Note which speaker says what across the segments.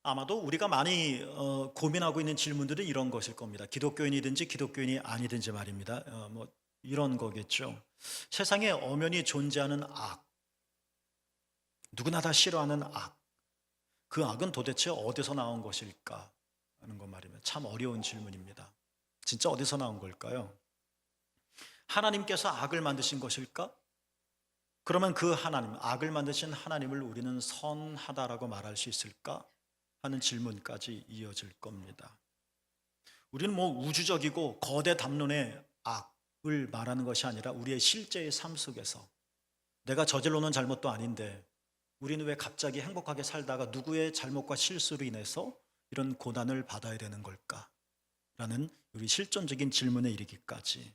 Speaker 1: 아마도 우리가 많이 고민하고 있는 질문들은 이런 것일 겁니다. 기독교인이든지 기독교인이 아니든지 말입니다. 뭐 이런 거겠죠. 세상에 엄연히 존재하는 악, 누구나 다 싫어하는 악, 그 악은 도대체 어디서 나온 것일까 하는 것 말이면 참 어려운 질문입니다. 진짜 어디서 나온 걸까요? 하나님께서 악을 만드신 것일까? 그러면 그 하나님, 악을 만드신 하나님을 우리는 선하다라고 말할 수 있을까? 하는 질문까지 이어질 겁니다. 우리는 뭐 우주적이고 거대 담론의 악을 말하는 것이 아니라 우리의 실제의 삶 속에서 내가 저질러 놓은 잘못도 아닌데 우리는 왜 갑자기 행복하게 살다가 누구의 잘못과 실수로 인해서 이런 고난을 받아야 되는 걸까? 라는 우리 실존적인 질문에 이르기까지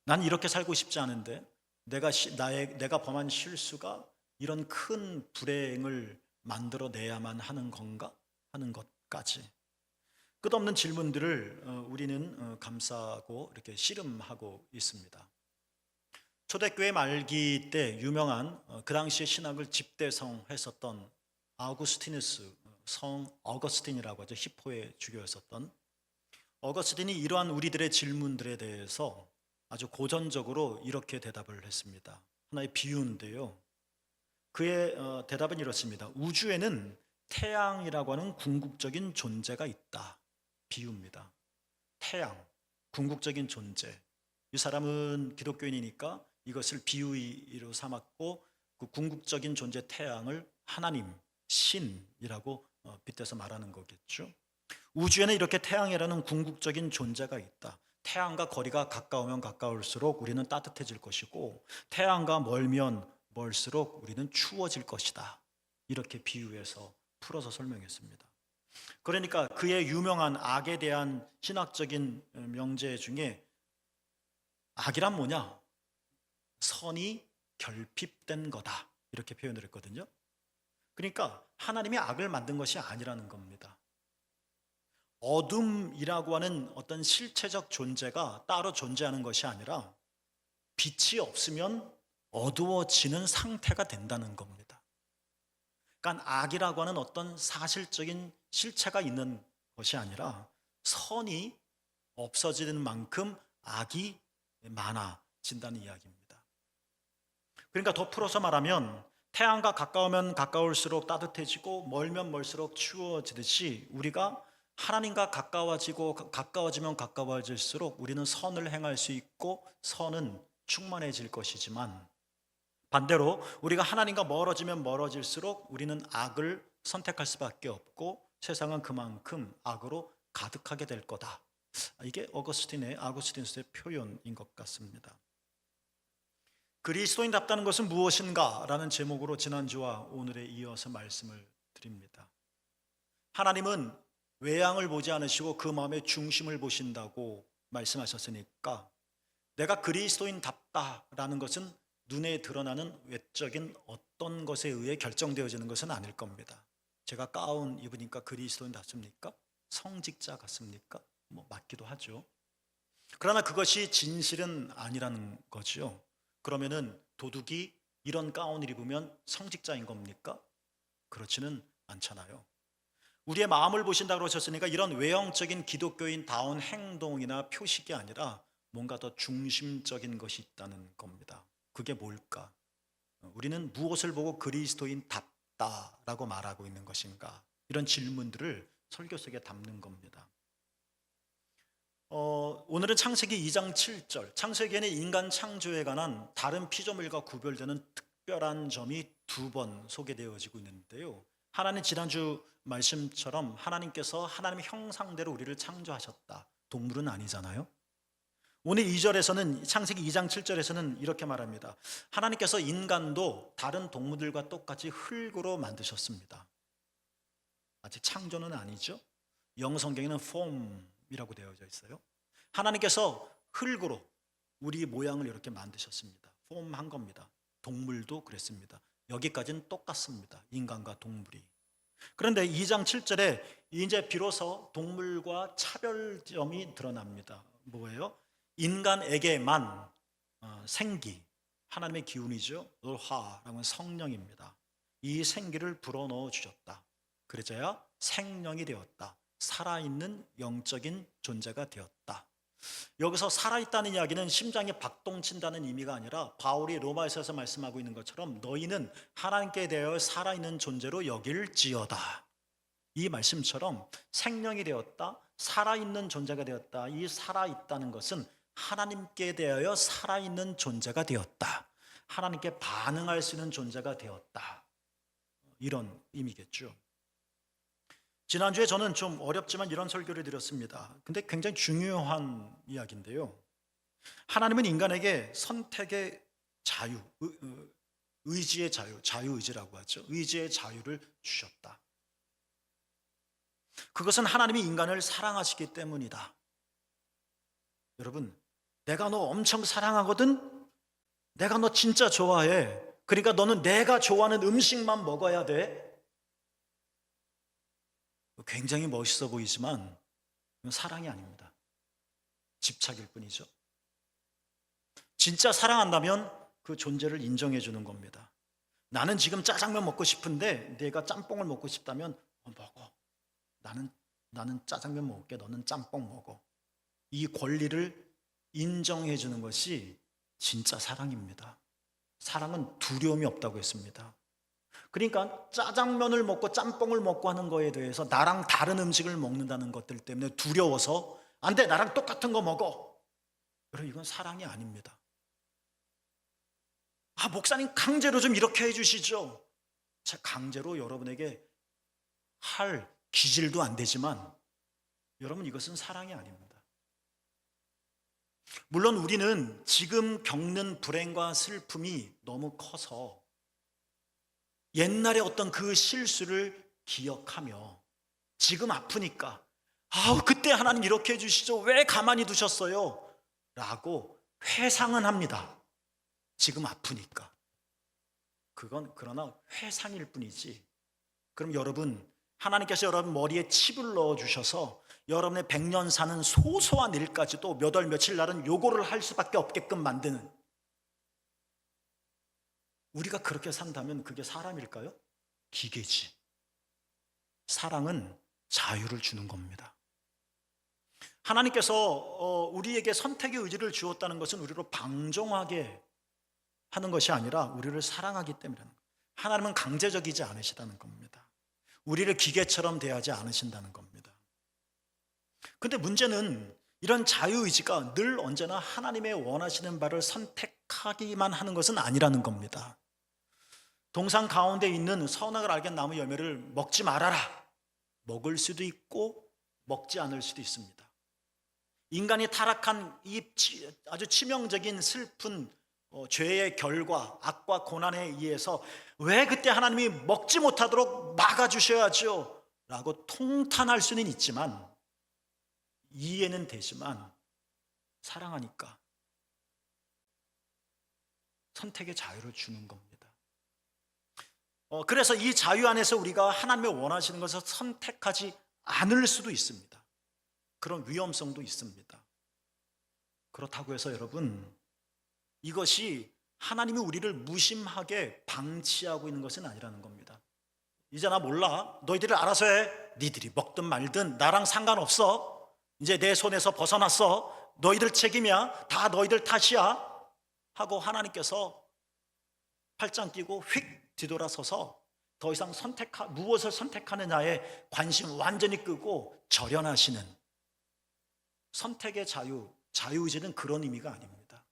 Speaker 1: 난 이렇게 살고 싶지 않은데 내가 범한 실수가 이런 큰 불행을 만들어내야만 하는 건가? 하는 것까지 끝없는 질문들을 우리는 감싸고 이렇게 씨름하고 있습니다. 초대교회 말기 때 유명한 그 당시에 신학을 집대성했었던 아우구스티누스, 성 어거스틴이라고 하죠. 히포의 주교였었던 어거스틴이 이러한 우리들의 질문들에 대해서 아주 고전적으로 이렇게 대답을 했습니다. 하나의 비유인데요. 그의 대답은 이렇습니다. 우주에는 태양이라고 하는 궁극적인 존재가 있다. 비유입니다. 태양, 궁극적인 존재. 이 사람은 기독교인이니까 이것을 비유로 삼았고 그 궁극적인 존재 태양을 하나님, 신이라고 빗대서 말하는 거겠죠. 우주에는 이렇게 태양이라는 궁극적인 존재가 있다. 태양과 거리가 가까우면 가까울수록 우리는 따뜻해질 것이고 태양과 멀면 멀수록 우리는 추워질 것이다. 이렇게 비유해서 풀어서 설명했습니다. 그러니까 그의 유명한 악에 대한 신학적인 명제 중에 악이란 뭐냐? 선이 결핍된 거다. 이렇게 표현을 했거든요. 그러니까 하나님이 악을 만든 것이 아니라는 겁니다. 어둠이라고 하는 어떤 실체적 존재가 따로 존재하는 것이 아니라 빛이 없으면 어두워지는 상태가 된다는 겁니다. 그러니까 악이라고 하는 어떤 사실적인 실체가 있는 것이 아니라 선이 없어지는 만큼 악이 많아진다는 이야기입니다. 그러니까 더 풀어서 말하면 태양과 가까우면 가까울수록 따뜻해지고 멀면 멀수록 추워지듯이 우리가 하나님과 가까워지면 가까워질수록 우리는 선을 행할 수 있고 선은 충만해질 것이지만 반대로 우리가 하나님과 멀어지면 멀어질수록 우리는 악을 선택할 수밖에 없고 세상은 그만큼 악으로 가득하게 될 거다. 이게 아구스티누스의 표현인 것 같습니다. 그리스도인답다는 것은 무엇인가? 라는 제목으로 지난주와 오늘에 이어서 말씀을 드립니다. 하나님은 외양을 보지 않으시고 그 마음의 중심을 보신다고 말씀하셨으니까 내가 그리스도인답다라는 것은 눈에 드러나는 외적인 어떤 것에 의해 결정되어지는 것은 아닐 겁니다. 제가 가운 입으니까 그리스도인답습니까? 성직자 같습니까? 뭐 맞기도 하죠. 그러나 그것이 진실은 아니라는 거죠. 그러면은 도둑이 이런 가운을 입으면 성직자인 겁니까? 그렇지는 않잖아요. 우리의 마음을 보신다고 그러셨으니까 이런 외형적인 기독교인다운 행동이나 표식이 아니라 뭔가 더 중심적인 것이 있다는 겁니다. 그게 뭘까? 우리는 무엇을 보고 그리스도인답다라고 말하고 있는 것인가? 이런 질문들을 설교 속에 담는 겁니다. 오늘은 창세기 2장 7절, 창세기에는 인간 창조에 관한 다른 피조물과 구별되는 특별한 점이 두 번 소개되어지고 있는데요. 하나님 지난주 말씀처럼 하나님께서 하나님의 형상대로 우리를 창조하셨다. 동물은 아니잖아요. 오늘 2절에서는 창세기 2장 7절에서는 이렇게 말합니다. 하나님께서 인간도 다른 동물들과 똑같이 흙으로 만드셨습니다. 아직 창조는 아니죠. 영어 성경에는 form이라고 되어져 있어요. 하나님께서 흙으로 우리 모양을 이렇게 만드셨습니다. 폼한 겁니다. 동물도 그랬습니다. 여기까지는 똑같습니다. 인간과 동물이. 그런데 2장 7절에 이제 비로소 동물과 차별점이 드러납니다. 뭐예요? 인간에게만 생기, 하나님의 기운이죠. 르하라는 성령입니다. 이 생기를 불어넣어 주셨다. 그래서야 생명이 되었다. 살아있는 영적인 존재가 되었다. 여기서 살아있다는 이야기는 심장이 박동친다는 의미가 아니라 바울이 로마에서 말씀하고 있는 것처럼 너희는 하나님께 대하여 살아있는 존재로 여길지어다. 이 말씀처럼 생명이 되었다, 살아있는 존재가 되었다. 이 살아있다는 것은 하나님께 대하여 살아있는 존재가 되었다. 하나님께 반응할 수 있는 존재가 되었다. 이런 의미겠죠. 지난주에 저는 좀 어렵지만 이런 설교를 드렸습니다. 근데 굉장히 중요한 이야기인데요. 하나님은 인간에게 선택의 자유, 의지의 자유, 자유의지라고 하죠. 의지의 자유를 주셨다. 그것은 하나님이 인간을 사랑하시기 때문이다. 여러분, 내가 너 엄청 사랑하거든? 내가 너 진짜 좋아해. 그러니까 너는 내가 좋아하는 음식만 먹어야 돼. 굉장히 멋있어 보이지만 이건 사랑이 아닙니다. 집착일 뿐이죠. 진짜 사랑한다면 그 존재를 인정해 주는 겁니다. 나는 지금 짜장면 먹고 싶은데 내가 짬뽕을 먹고 싶다면 먹어. 나는 짜장면 먹을게. 너는 짬뽕 먹어. 이 권리를 인정해 주는 것이 진짜 사랑입니다. 사랑은 두려움이 없다고 했습니다. 그러니까 짜장면을 먹고 짬뽕을 먹고 하는 거에 대해서 나랑 다른 음식을 먹는다는 것들 때문에 두려워서 안 돼, 나랑 똑같은 거 먹어. 여러분, 이건 사랑이 아닙니다. 목사님 강제로 좀 이렇게 해주시죠. 제가 강제로 여러분에게 할 기질도 안 되지만 여러분, 이것은 사랑이 아닙니다. 물론 우리는 지금 겪는 불행과 슬픔이 너무 커서 옛날에 어떤 그 실수를 기억하며 지금 아프니까 그때 하나님 이렇게 해주시죠. 왜 가만히 두셨어요? 라고 회상은 합니다. 지금 아프니까. 그건 그러나 회상일 뿐이지. 그럼 여러분, 하나님께서 여러분 머리에 칩을 넣어주셔서 여러분의 100년 사는 소소한 일까지도 몇 월 며칠 날은 요거를 할 수밖에 없게끔 만드는, 우리가 그렇게 산다면 그게 사람일까요? 기계지. 사랑은 자유를 주는 겁니다. 하나님께서 우리에게 선택의 의지를 주었다는 것은 우리로 방종하게 하는 것이 아니라 우리를 사랑하기 때문이라는 거예요. 하나님은 강제적이지 않으시다는 겁니다. 우리를 기계처럼 대하지 않으신다는 겁니다. 근데 문제는 이런 자유의지가 늘 언제나 하나님의 원하시는 바를 선택하기만 하는 것은 아니라는 겁니다. 동산 가운데 있는 선악을 알게 나무 열매를 먹지 말아라. 먹을 수도 있고 먹지 않을 수도 있습니다. 인간이 타락한 이 아주 치명적인 슬픈 죄의 결과, 악과 고난에 의해서 왜 그때 하나님이 먹지 못하도록 막아주셔야죠 라고 통탄할 수는 있지만, 이해는 되지만 사랑하니까 선택의 자유를 주는 겁니다. 그래서 이 자유 안에서 우리가 하나님의 원하시는 것을 선택하지 않을 수도 있습니다. 그런 위험성도 있습니다. 그렇다고 해서 여러분, 이것이 하나님이 우리를 무심하게 방치하고 있는 것은 아니라는 겁니다. 이제 나 몰라. 너희들이 알아서 해. 니들이 먹든 말든 나랑 상관없어. 이제 내 손에서 벗어났어. 너희들 책임이야. 다 너희들 탓이야. 하고 하나님께서 팔짱 끼고 휙 뒤돌아서서 더 이상 무엇을 선택하느냐에 관심 완전히 끄고 절연하시는 선택의 자유, 자유의지는 그런 의미가 아닙니다.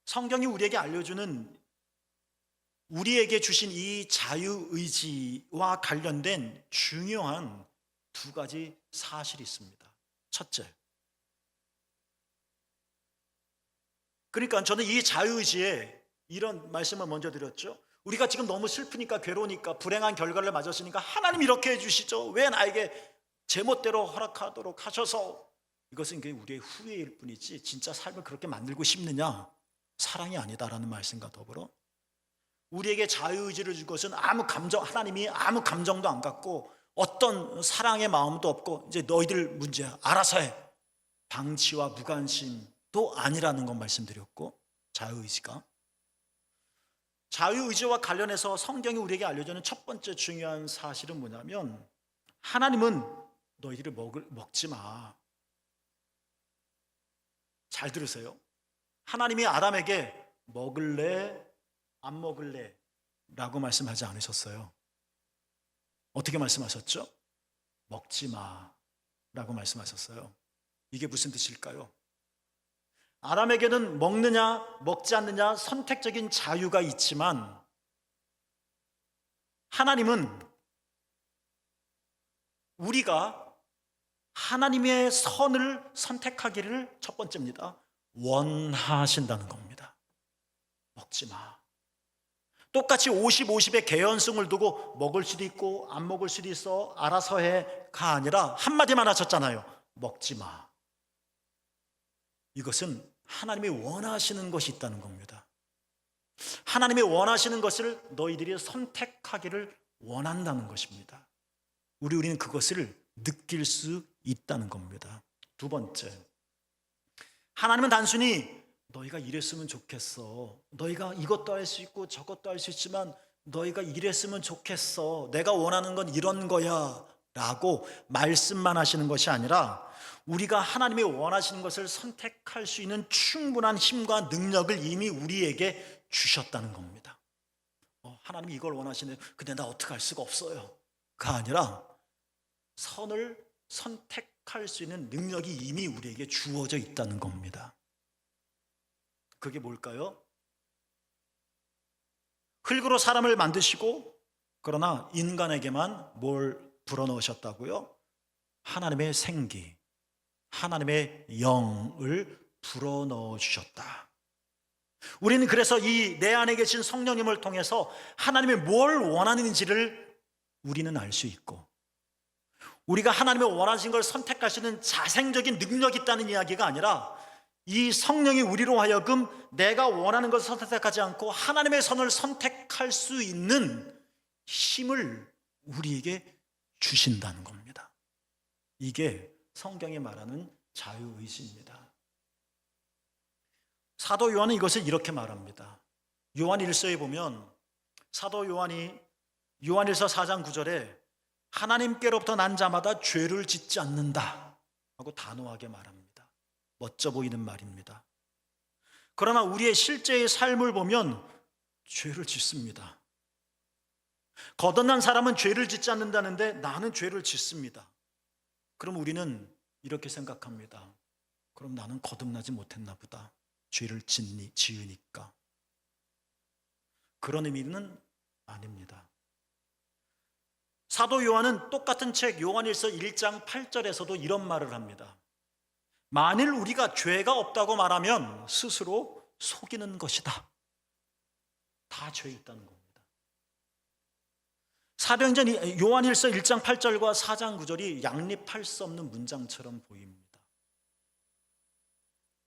Speaker 1: 성경이 우리에게 알려주는, 우리에게 주신 이 자유의지와 관련된 중요한 두 가지 사실이 있습니다. 첫째, 그러니까 저는 이 자유의지에 이런 말씀을 먼저 드렸죠. 우리가 지금 너무 슬프니까, 괴로우니까, 불행한 결과를 맞았으니까 하나님 이렇게 해주시죠. 왜 나에게 제멋대로 허락하도록 하셔서. 이것은 우리의 후회일 뿐이지 진짜 삶을 그렇게 만들고 싶느냐? 사랑이 아니다라는 말씀과 더불어 우리에게 자유의지를 준 것은 하나님이 아무 감정도 안 갖고 어떤 사랑의 마음도 없고 이제 너희들 문제야, 알아서 해, 방치와 무관심도 아니라는 건 말씀드렸고, 자유의지가 자유의지와 관련해서 성경이 우리에게 알려주는 첫 번째 중요한 사실은 뭐냐면, 하나님은 너희들이 먹지 마. 잘 들으세요. 하나님이 아담에게 먹을래 안 먹을래 라고 말씀하지 않으셨어요. 어떻게 말씀하셨죠? 먹지 마 라고 말씀하셨어요. 이게 무슨 뜻일까요? 아담에게는 먹느냐 먹지 않느냐 선택적인 자유가 있지만, 하나님은 우리가 하나님의 선을 선택하기를 첫 번째입니다. 원하신다는 겁니다. 먹지 마. 똑같이 50, 50의 개연성을 두고 먹을 수도 있고 안 먹을 수도 있어 알아서 해가 아니라 한마디만 하셨잖아요. 먹지 마. 이것은 하나님이 원하시는 것이 있다는 겁니다. 하나님이 원하시는 것을 너희들이 선택하기를 원한다는 것입니다. 우리는 그것을 느낄 수 있다는 겁니다. 두 번째, 하나님은 단순히 너희가 이랬으면 좋겠어, 너희가 이것도 할 수 있고 저것도 할 수 있지만 너희가 이랬으면 좋겠어, 내가 원하는 건 이런 거야 라고 말씀만 하시는 것이 아니라, 우리가 하나님이 원하시는 것을 선택할 수 있는 충분한 힘과 능력을 이미 우리에게 주셨다는 겁니다. 하나님이 이걸 원하시네, 근데 나 어떻게 할 수가 없어요 가 아니라, 선을 선택할 수 있는 능력이 이미 우리에게 주어져 있다는 겁니다. 그게 뭘까요? 흙으로 사람을 만드시고, 그러나 인간에게만 뭘 불어넣으셨다고요? 하나님의 생기, 하나님의 영을 불어넣어 주셨다. 우리는 그래서 이 내 안에 계신 성령님을 통해서 하나님이 뭘 원하는지를 우리는 알 수 있고, 우리가 하나님의 원하신 걸 선택할 수 있는 자생적인 능력이 있다는 이야기가 아니라, 이 성령이 우리로 하여금 내가 원하는 것을 선택하지 않고 하나님의 선을 선택할 수 있는 힘을 우리에게 주신다는 겁니다. 이게 성경이 말하는 자유의지입니다. 사도 요한은 이것을 이렇게 말합니다. 요한 1서에 보면 사도 요한이 요한일서 4장 9절에 하나님께로부터 난 자마다 죄를 짓지 않는다 하고 단호하게 말합니다. 멋져 보이는 말입니다. 그러나 우리의 실제의 삶을 보면 죄를 짓습니다. 거듭난 사람은 죄를 짓지 않는다는데 나는 죄를 짓습니다. 그럼 우리는 이렇게 생각합니다. 그럼 나는 거듭나지 못했나 보다, 죄를 지으니까. 그런 의미는 아닙니다. 사도 요한은 똑같은 책 요한일서 1장 8절에서도 이런 말을 합니다. 만일 우리가 죄가 없다고 말하면 스스로 속이는 것이다. 다 죄 있다는 겁니다. 사도행전 요한일서 1장 8절과 4장 9절이 양립할 수 없는 문장처럼 보입니다.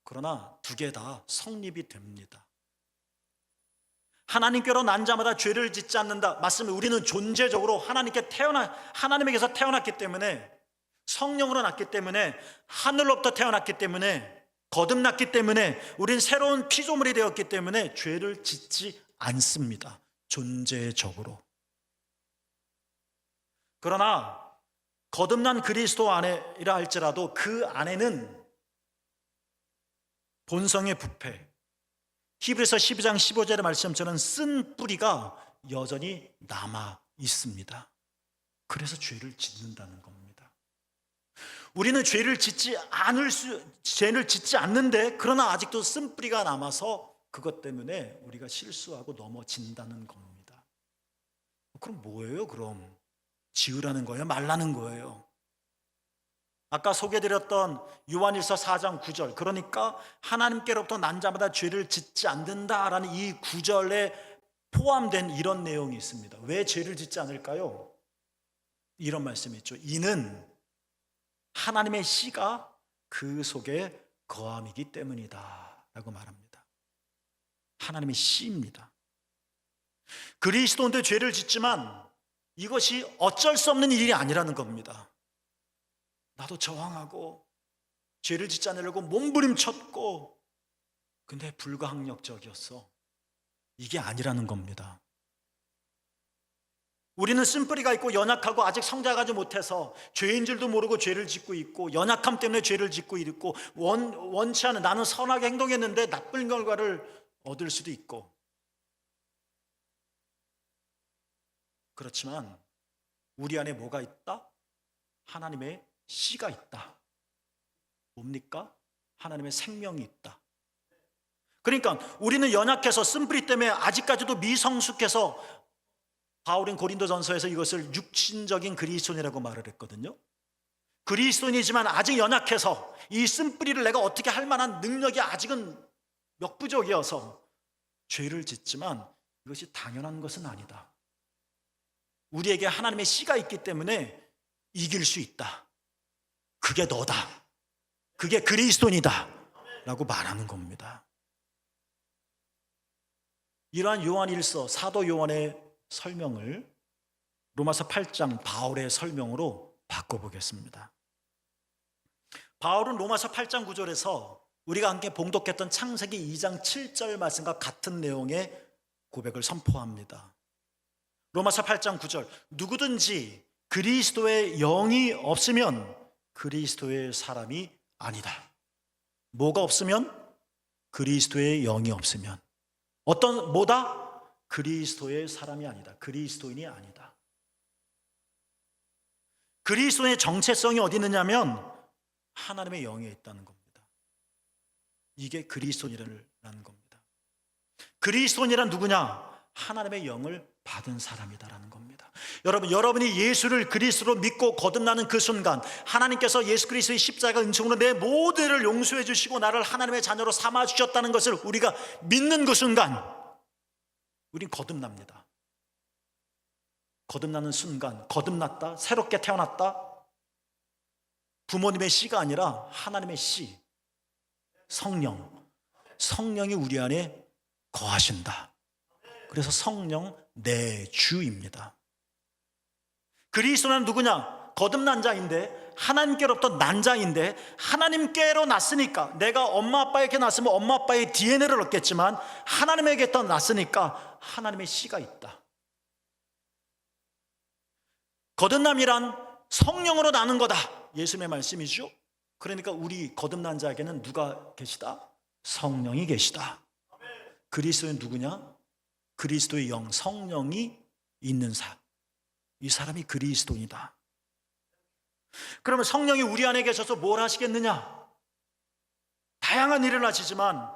Speaker 1: 그러나 두 개 다 성립이 됩니다. 하나님께로 난 자마다 죄를 짓지 않는다. 맞습니다. 우리는 존재적으로 하나님에게서 태어났기 때문에, 성령으로 났기 때문에, 하늘로부터 태어났기 때문에, 거듭났기 때문에, 우린 새로운 피조물이 되었기 때문에 죄를 짓지 않습니다. 존재적으로. 그러나 거듭난 그리스도 안에라 할지라도 그 안에는 본성의 부패, 히브리서 12장 15절의 말씀처럼 쓴 뿌리가 여전히 남아 있습니다. 그래서 죄를 짓는다는 겁니다. 우리는 죄를 짓지 않는데, 그러나 아직도 쓴 뿌리가 남아서 그것 때문에 우리가 실수하고 넘어진다는 겁니다. 그럼 뭐예요? 그럼 지으라는 거예요? 말라는 거예요? 아까 소개드렸던 요한일서 4장 9절, 그러니까 하나님께로부터 난 자마다 죄를 짓지 않는다라는 이 구절에 포함된 이런 내용이 있습니다. 왜 죄를 짓지 않을까요? 이런 말씀이 있죠. 이는 하나님의 씨가 그 속에 거함이기 때문이다 라고 말합니다. 하나님의 씨입니다. 그리스도인데 죄를 짓지만 이것이 어쩔 수 없는 일이 아니라는 겁니다. 나도 저항하고 죄를 짓지 않으려고 몸부림쳤고, 근데 불가항력적이었어. 이게 아니라는 겁니다. 우리는 쓴뿌리가 있고 연약하고 아직 성장하지 못해서 죄인 줄도 모르고 죄를 짓고 있고, 연약함 때문에 죄를 짓고 있고, 원치 않은, 나는 선하게 행동했는데 나쁜 결과를 얻을 수도 있고. 그렇지만 우리 안에 뭐가 있다? 하나님의 씨가 있다. 뭡니까? 하나님의 생명이 있다. 그러니까 우리는 연약해서 쓴뿌리 때문에 아직까지도 미성숙해서, 바울은 고린도전서에서 이것을 육신적인 그리스도인이라고 말을 했거든요. 그리스도인이지만 아직 연약해서 이 쓴뿌리를 내가 어떻게 할 만한 능력이 아직은 역부족이어서 죄를 짓지만, 이것이 당연한 것은 아니다. 우리에게 하나님의 씨가 있기 때문에 이길 수 있다. 그게 너다. 그게 그리스도인이다 라고 말하는 겁니다. 이러한 요한 1서, 사도 요한의 설명을 로마서 8장 바울의 설명으로 바꿔보겠습니다. 바울은 로마서 8장 9절에서 우리가 함께 봉독했던 창세기 2장 7절 말씀과 같은 내용의 고백을 선포합니다. 로마서 8장 9절, 누구든지 그리스도의 영이 없으면 그리스도의 사람이 아니다. 뭐가 없으면? 그리스도의 영이 없으면. 뭐다? 그리스도의 사람이 아니다. 그리스도인이 아니다. 그리스도의 정체성이 어디 있느냐면 하나님의 영에 있다는 겁니다. 이게 그리스도인이라는 겁니다. 그리스도인이란 누구냐? 하나님의 영을 받은 사람이다라는 겁니다. 여러분이 예수를 그리스도로 믿고 거듭나는 그 순간, 하나님께서 예수 그리스도의 십자가 은총으로 내 모든 죄를 용서해 주시고 나를 하나님의 자녀로 삼아 주셨다는 것을 우리가 믿는 그 순간 우린 거듭납니다. 거듭나는 순간, 거듭났다, 새롭게 태어났다, 부모님의 씨가 아니라 하나님의 씨, 성령이 우리 안에 거하신다. 그래서 성령 내 주입니다. 그리스도는 누구냐? 거듭난 자인데, 하나님께로부터 난 자인데, 하나님께로 났으니까, 내가 엄마 아빠에게 났으면 엄마 아빠의 DNA를 얻겠지만 하나님에게부터 났으니까 하나님의 씨가 있다. 거듭남이란 성령으로 나는 거다, 예수님의 말씀이죠. 그러니까 우리 거듭난 자에게는 누가 계시다? 성령이 계시다. 그리스도는 누구냐? 그리스도의 영, 성령이 있는 사람, 이 사람이 그리스도이다. 그러면 성령이 우리 안에 계셔서 뭘 하시겠느냐? 다양한 일을 하시지만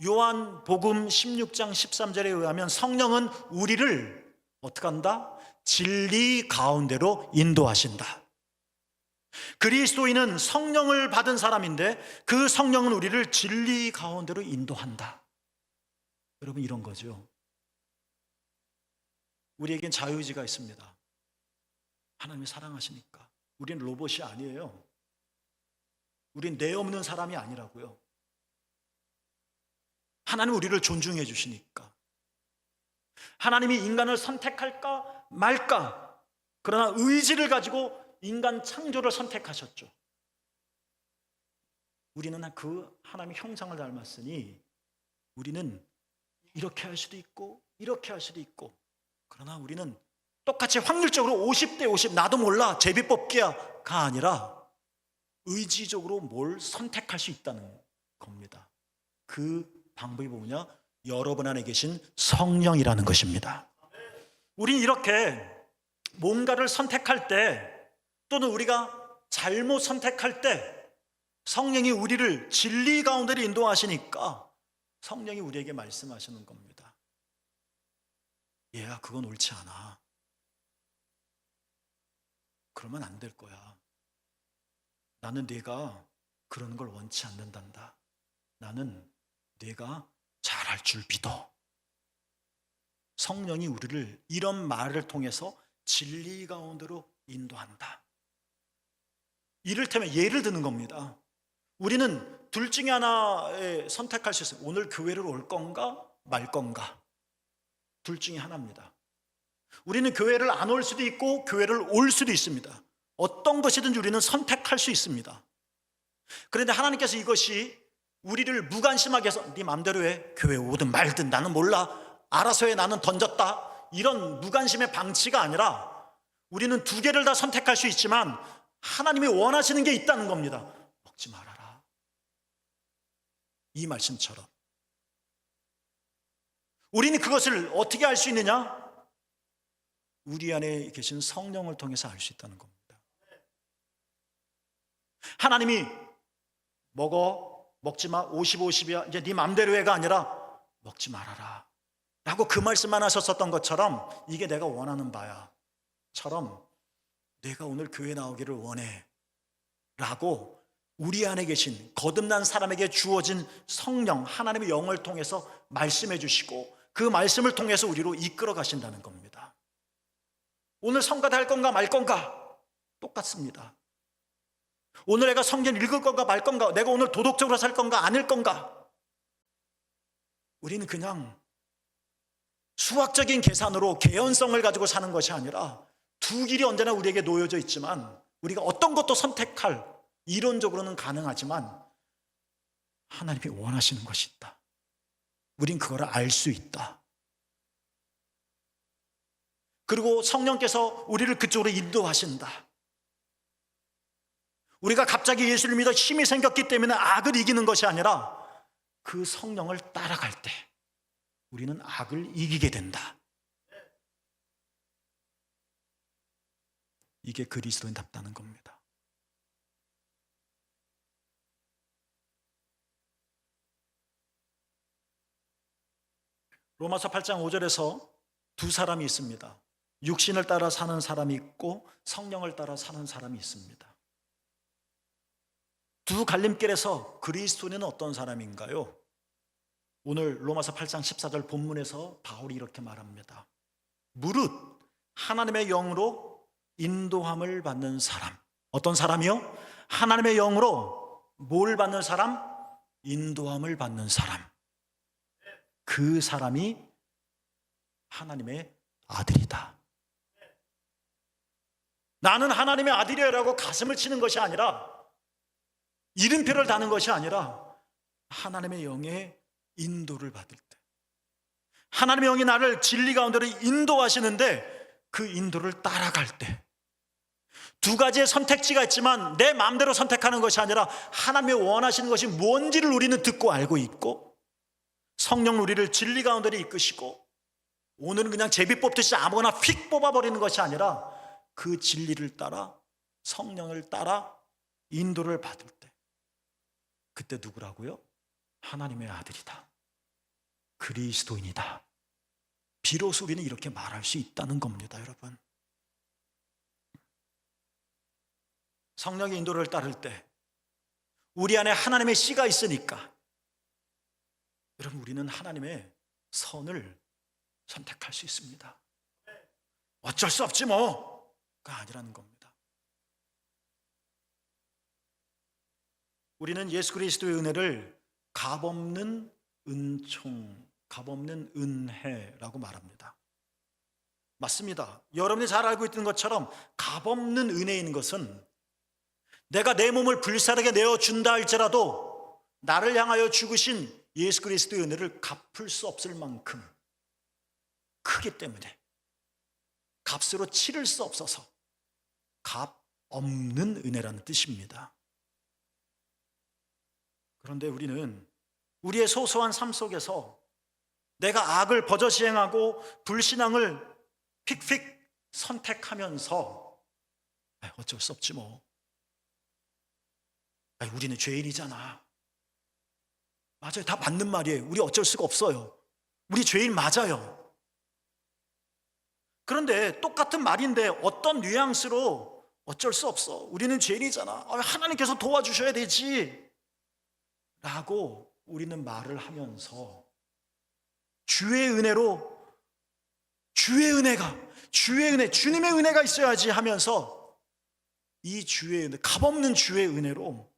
Speaker 1: 요한복음 16장 13절에 의하면 성령은 우리를 어떻게 한다? 진리 가운데로 인도하신다. 그리스도인은 성령을 받은 사람인데 그 성령은 우리를 진리 가운데로 인도한다. 여러분, 이런 거죠. 우리에겐 자유의지가 있습니다. 하나님이 사랑하시니까. 우리는 로봇이 아니에요. 우린 내 없는 사람이 아니라고요. 하나님 우리를 존중해 주시니까. 하나님이 인간을 선택할까 말까, 그러나 의지를 가지고 인간 창조를 선택하셨죠. 우리는 그 하나님의 형상을 닮았으니 우리는 이렇게 할 수도 있고 이렇게 할 수도 있고, 그러나 우리는 똑같이 확률적으로 50대 50, 나도 몰라, 제비뽑기야가 아니라 의지적으로 뭘 선택할 수 있다는 겁니다. 그 방법이 뭐냐? 여러분 안에 계신 성령이라는 것입니다. 우린 이렇게 뭔가를 선택할 때, 또는 우리가 잘못 선택할 때 성령이 우리를 진리 가운데로 인도하시니까 성령이 우리에게 말씀하시는 겁니다. 얘야, 그건 옳지 않아. 그러면 안 될 거야. 나는 네가 그러는 걸 원치 않는단다. 나는 네가 잘할 줄 믿어. 성령이 우리를 이런 말을 통해서 진리 가운데로 인도한다. 이를테면 예를 드는 겁니다. 우리는 둘 중에 하나에 선택할 수 있어요. 오늘 교회를 올 건가 말 건가. 둘 중에 하나입니다. 우리는 교회를 안 올 수도 있고 교회를 올 수도 있습니다. 어떤 것이든지 우리는 선택할 수 있습니다. 그런데 하나님께서 이것이 우리를 무관심하게 해서 네 마음대로 해, 교회 오든 말든 나는 몰라, 알아서 해, 나는 던졌다, 이런 무관심의 방치가 아니라 우리는 두 개를 다 선택할 수 있지만 하나님이 원하시는 게 있다는 겁니다. 먹지 말아라. 이 말씀처럼 우리는 그것을 어떻게 알 수 있느냐? 우리 안에 계신 성령을 통해서 알 수 있다는 겁니다. 하나님이 먹지 마, 50-50이야, 이제 네 맘대로 해가 아니라 먹지 말아라 라고 그 말씀만 하셨었던 것처럼, 이게 내가 원하는 바야 처럼 내가 오늘 교회 나오기를 원해 라고 우리 안에 계신 거듭난 사람에게 주어진 성령, 하나님의 영을 통해서 말씀해 주시고 그 말씀을 통해서 우리로 이끌어 가신다는 겁니다. 오늘 성가대 할 건가 말 건가 똑같습니다. 오늘 내가 성경 읽을 건가 말 건가, 내가 오늘 도덕적으로 살 건가 아닐 건가, 우리는 그냥 수학적인 계산으로 개연성을 가지고 사는 것이 아니라 두 길이 언제나 우리에게 놓여져 있지만 우리가 어떤 것도 선택할, 이론적으로는 가능하지만 하나님이 원하시는 것이 있다. 우린 그걸 알 수 있다. 그리고 성령께서 우리를 그쪽으로 인도하신다. 우리가 갑자기 예수를 믿어 힘이 생겼기 때문에 악을 이기는 것이 아니라 그 성령을 따라갈 때 우리는 악을 이기게 된다. 이게 그리스도인답다는 겁니다. 로마서 8장 5절에서 두 사람이 있습니다. 육신을 따라 사는 사람이 있고 성령을 따라 사는 사람이 있습니다. 두 갈림길에서 그리스도인은 어떤 사람인가요? 오늘 로마서 8장 14절 본문에서 바울이 이렇게 말합니다. 무릇 하나님의 영으로 인도함을 받는 사람. 어떤 사람이요? 하나님의 영으로 뭘 받는 사람? 인도함을 받는 사람. 그 사람이 하나님의 아들이다. 나는 하나님의 아들이라고 가슴을 치는 것이 아니라, 이름표를 다는 것이 아니라 하나님의 영의 인도를 받을 때, 하나님의 영이 나를 진리 가운데로 인도하시는데 그 인도를 따라갈 때, 두 가지의 선택지가 있지만 내 마음대로 선택하는 것이 아니라 하나님의 원하시는 것이 뭔지를 우리는 듣고 알고 있고, 성령 우리를 진리 가운데로 이끄시고, 오늘은 그냥 제비 뽑듯이 아무거나 휙 뽑아버리는 것이 아니라 그 진리를 따라, 성령을 따라 인도를 받을 때, 그때 누구라고요? 하나님의 아들이다, 그리스도인이다. 비로소 우리는 이렇게 말할 수 있다는 겁니다. 여러분, 성령의 인도를 따를 때 우리 안에 하나님의 씨가 있으니까, 여러분, 우리는 하나님의 선을 선택할 수 있습니다. 어쩔 수 없지 뭐가 아니라는 겁니다. 우리는 예수 그리스도의 은혜를 값없는 은총, 값없는 은혜라고 말합니다. 맞습니다. 여러분이 잘 알고 있는 것처럼 값없는 은혜인 것은 내가 내 몸을 불사르게 내어준다 할지라도 나를 향하여 죽으신 예수 그리스도의 은혜를 갚을 수 없을 만큼 크기 때문에, 값으로 치를 수 없어서 값 없는 은혜라는 뜻입니다. 그런데 우리는 우리의 소소한 삶 속에서 내가 악을 버젓이 행하고 불신앙을 픽픽 선택하면서 어쩔 수 없지 뭐, 우리는 죄인이잖아. 맞아요, 다 맞는 말이에요. 우리 어쩔 수가 없어요. 우리 죄인 맞아요. 그런데 똑같은 말인데 어떤 뉘앙스로 어쩔 수 없어, 우리는 죄인이잖아, 하나님께서 도와주셔야 되지 라고 우리는 말을 하면서 주의 은혜로, 주의 은혜, 주님의 은혜가 있어야지 하면서 이 주의 은혜, 값없는 주의 은혜로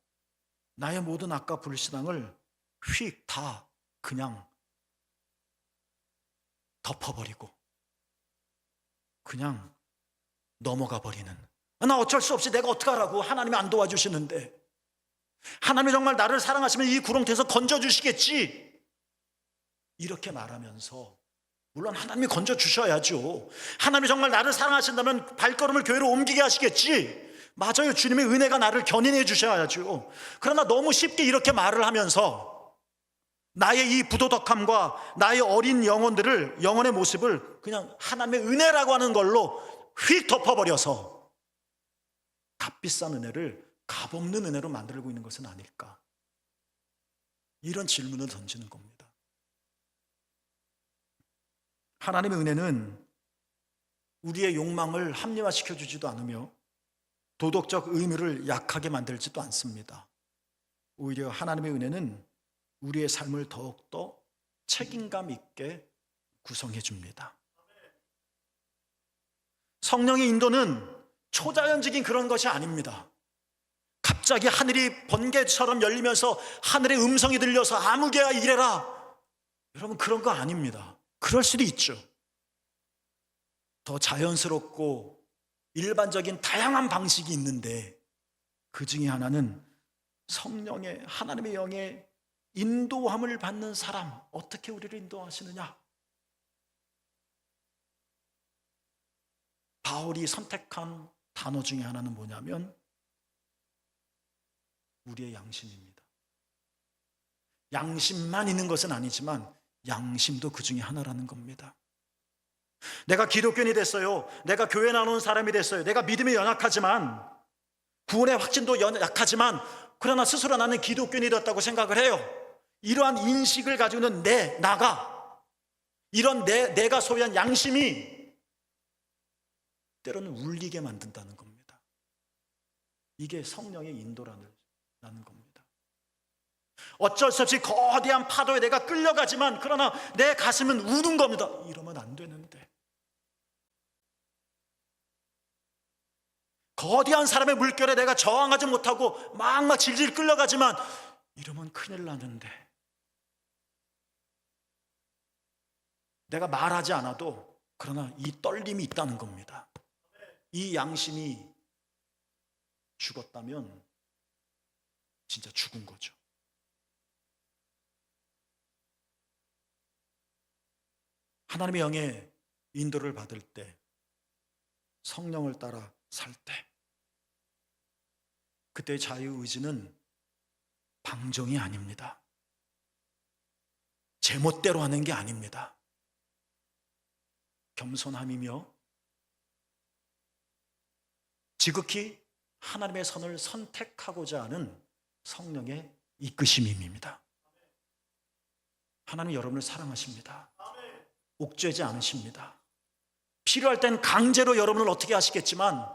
Speaker 1: 나의 모든 악과 불신앙을 휙 다 그냥 덮어버리고 그냥 넘어가 버리는, 나 어쩔 수 없이 내가 어떡하라고, 하나님이 안 도와주시는데, 하나님이 정말 나를 사랑하시면 이 구렁텅이에서 건져주시겠지, 이렇게 말하면서 물론 하나님이 건져 주셔야죠. 하나님이 정말 나를 사랑하신다면 발걸음을 교회로 옮기게 하시겠지. 맞아요. 주님의 은혜가 나를 견인해 주셔야죠. 그러나 너무 쉽게 이렇게 말을 하면서 나의 이 부도덕함과 나의 어린 영혼의 모습을 그냥 하나님의 은혜라고 하는 걸로 휙 덮어버려서 값비싼 은혜를 값없는 은혜로 만들고 있는 것은 아닐까, 이런 질문을 던지는 겁니다. 하나님의 은혜는 우리의 욕망을 합리화시켜 주지도 않으며 도덕적 의무를 약하게 만들지도 않습니다. 오히려 하나님의 은혜는 우리의 삶을 더욱더 책임감 있게 구성해 줍니다. 성령의 인도는 초자연적인 그런 것이 아닙니다. 갑자기 하늘이 번개처럼 열리면서 하늘의 음성이 들려서 아무개야 이래라, 여러분 그런 거 아닙니다. 그럴 수도 있죠. 더 자연스럽고 일반적인 다양한 방식이 있는데 그 중에 하나는 성령의, 하나님의 영의 인도함을 받는 사람, 어떻게 우리를 인도하시느냐. 바울이 선택한 단어 중에 하나는 뭐냐면 우리의 양심입니다. 양심만 있는 것은 아니지만 양심도 그 중에 하나라는 겁니다. 내가 기독교인이 됐어요. 내가 교회 나오는 사람이 됐어요. 내가 믿음이 연약하지만, 구원의 확신도 약하지만, 그러나 스스로 나는 기독교인이 되었다고 생각을 해요. 이러한 인식을 가지고 있는 나가, 이런 내가 소유한 양심이 때로는 울리게 만든다는 겁니다. 이게 성령의 인도라는 겁니다. 어쩔 수 없이 거대한 파도에 내가 끌려가지만 그러나 내 가슴은 우는 겁니다. 이러면 안 되는데. 거대한 사람의 물결에 내가 저항하지 못하고 막 질질 끌려가지만 이러면 큰일 나는데. 내가 말하지 않아도 그러나 이 떨림이 있다는 겁니다. 이 양심이 죽었다면 진짜 죽은 거죠. 하나님의 영의 인도를 받을 때, 성령을 따라 살 때, 그때의 자유의지는 방종이 아닙니다. 제멋대로 하는 게 아닙니다. 겸손함이며 지극히 하나님의 선을 선택하고자 하는 성령의 이끄심입니다. 하나님 여러분을 사랑하십니다. 옥죄지 않으십니다. 필요할 땐 강제로 여러분을 어떻게 하시겠지만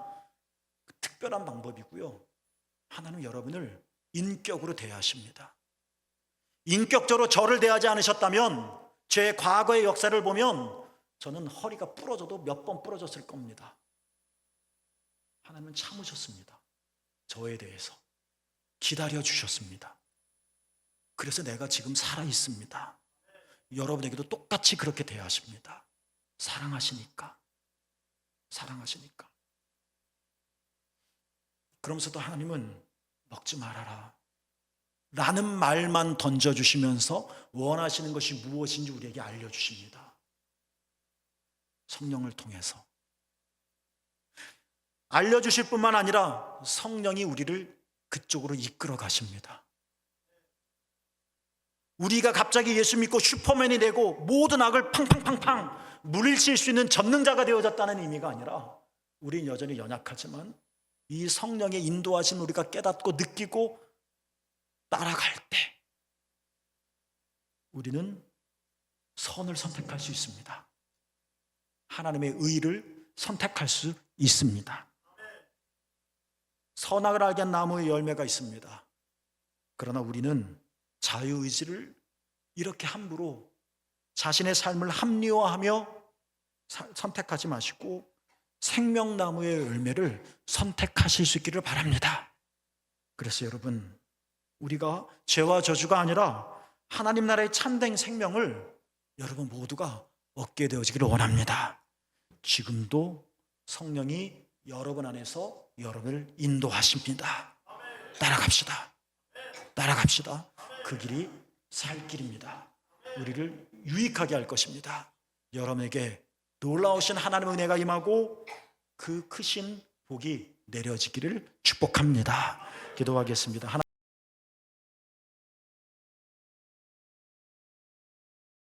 Speaker 1: 특별한 방법이고요. 하나님 여러분을 인격으로 대하십니다. 인격적으로 저를 대하지 않으셨다면 제 과거의 역사를 보면 저는 허리가 부러져도 몇 번 부러졌을 겁니다. 하나님은 참으셨습니다. 저에 대해서 기다려 주셨습니다. 그래서 내가 지금 살아 있습니다. 여러분에게도 똑같이 그렇게 대하십니다. 사랑하시니까. 그러면서도 하나님은 먹지 말아라 라는 말만 던져주시면서 원하시는 것이 무엇인지 우리에게 알려주십니다. 성령을 통해서 알려주실 뿐만 아니라 성령이 우리를 그쪽으로 이끌어 가십니다. 우리가 갑자기 예수 믿고 슈퍼맨이 되고 모든 악을 팡팡팡팡 물리칠 수 있는 전능자가 되어졌다는 의미가 아니라 우리는 여전히 연약하지만 이 성령의 인도하신 우리가 깨닫고 느끼고 따라갈 때 우리는 선을 선택할 수 있습니다. 하나님의 의를 선택할 수 있습니다. 선악을 알게 한 나무의 열매가 있습니다. 그러나 우리는 자유의지를 이렇게 함부로 자신의 삶을 합리화하며 선택하지 마시고 생명나무의 열매를 선택하실 수 있기를 바랍니다. 그래서 여러분, 우리가 죄와 저주가 아니라 하나님 나라의 참된 생명을 여러분 모두가 얻게 되어지기를 원합니다. 지금도 성령이 여러분 안에서 여러분을 인도하십니다. 따라갑시다. 그 길이 살 길입니다. 우리를 유익하게 할 것입니다. 여러분에게 놀라우신 하나님의 은혜가 임하고 그 크신 복이 내려지기를 축복합니다. 기도하겠습니다.